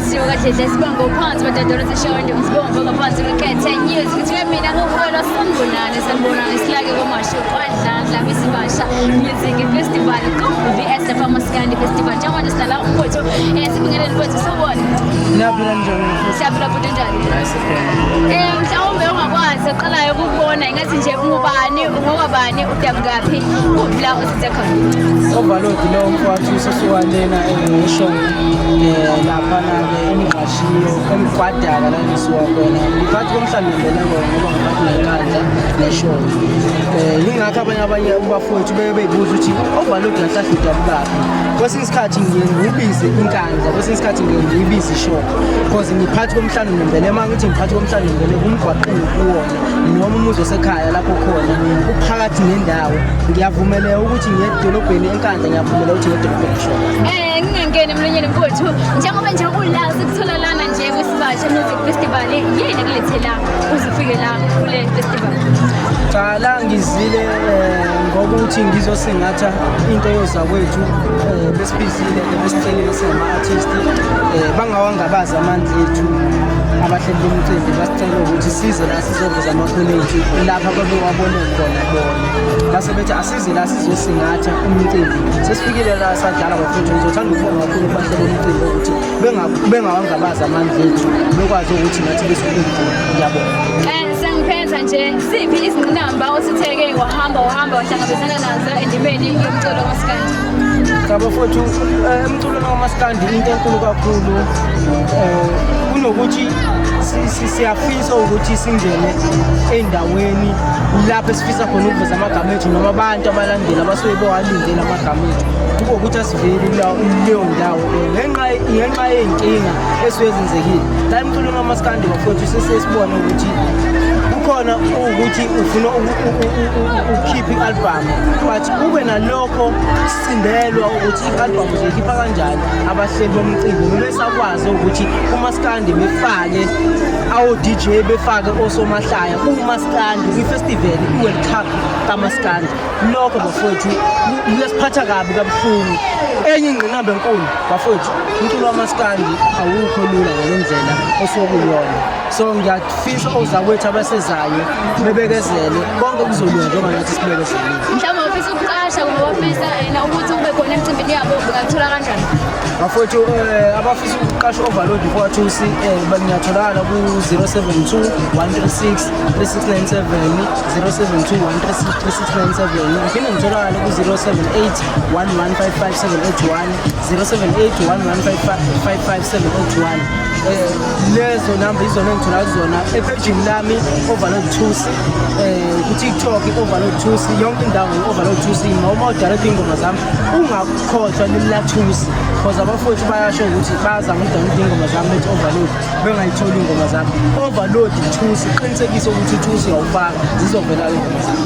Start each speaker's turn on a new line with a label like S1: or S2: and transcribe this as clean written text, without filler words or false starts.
S1: Siwa kahle sibonga uphansi badadolo sishonde sibonga ngaphansi kwe10 years kuthi mina ngokuwela sanibonani silake komasho kwadlala bisibasha music festival VS lapha maskandi festival njengoba nje sidlala umfowethu sibingelele mfowethu sobona
S2: Naphila njani?
S1: Siyaphila futhi njani? Mhlawumbe ungakwazi oqalayo ukubona ingathi nje ungubani ungokabani udabungaphi ubla usithe khona
S2: Overload lo mfowethu sesiwalena ngisho lapha na emigqashiyo emgwadala la ngisuka khona ngiphathi komhlangano ngoba ngiphathi nenkandla neshow yingakho abanye abafowethu beyibuza ukuthi overload yahlahla udabungaphi kwesinye isikhathi ngiyibize inkandla kwesinye isikhathi ngiyibize ishow because ngiphathi komhlangano ngempela mangithi ngiphathi komhlangano ngempela kumgwaqeni kuwona noma umuzi osekhaya lapho khona uphakathi nendawo ngiyavumeleka ukuthi ngiyedolobheni enkandla ngiyavumeleka ukuthi ngiyedolobheni eshow
S1: ngingangena emlonyeni mfowethu njengoba nje kula sikuthola lana nje kwisibasha music festival yini akulethe la uzifike la kule festival
S2: cha la ngizile ngokuthi ngizosingatha into yozakwethu besibizile besicela sema-artist bangawangabaza amandla ethu abahleli bomcimbi basicela ukuthi size la sizoveza amakhono ethu lapha babewabone khona bona base bethi asize la sizosingatha umcimbi sesifikile la sadlala bafowethu ngizothanda ukubonga kakhulu kubahleli bomcimbi ukuthi bengawangabaza amandla ethu bekwazi ukuthi nathi besikhulu ngiyabonga
S1: sengiphenza nje siphi izinamba ositheke wahamba wahlangabezana nazo endimeni yomculo kaMaskandi
S2: Bafowethu emculweni kaMaskandi into enkulu kakhulu kunokuthi siyafisa ukuthi singene endaweni lapho esifisa khona ukuveza amagama ethu noma abantu abalandeli abasuke bewalindele amagama ethu kube ukuthi asiveli leyo ndawo ngenxa yey'nkinga esuke zenzekile la emculweni kaMaskandi bafowethu sesibona ukuthi kukhona ukuthi ufuna ukhiphe i-album but ube nalokho sindelwa ukuthi i-album uzoyikhipha kanjani abahleli bomcimbi besakwazi ukuthi uMaskandi befake awo-DJ befake osomahlaya uMaskandi kwi-festival i-World Cup kaMaskandi lokho bafowethu kuyasiphatha kabi kabuhlungu enye ingqinamba enkulu bafowethu umculo waMaskandi awukho lula ngale ndlela osuke kuyona so ngiyafisa ozakwethu abasezayo bebekezele konke kuzolunga njengoba nathi sibekezelile
S1: mhlawumbe ufisa ukuqasha kuma bafisa ukuthi ube khona emcimbini yabo ungathola kanjani
S2: bafowethu abafisa ukuqasha overload mfowethu bangiyatholakala ku-072 136 3697 072 136 3697 ngiphinde ngitholakala ku-078 1155781 078 1155781 lezo namba izona engithola kuzona epejini lami overload Thusi ku-TikTok overload Thusi yonke indawo overload Thusi noma udalapha ingoma zami ungakhohlwa limla Thusi because abafowethu bayasho ukuthi bayazama ukudalapha ingoma zami bethi overload bengayitholi ingoma zami overload Thusi qinisekisa ukuthi Thusi awufaka zizovela ingoma zami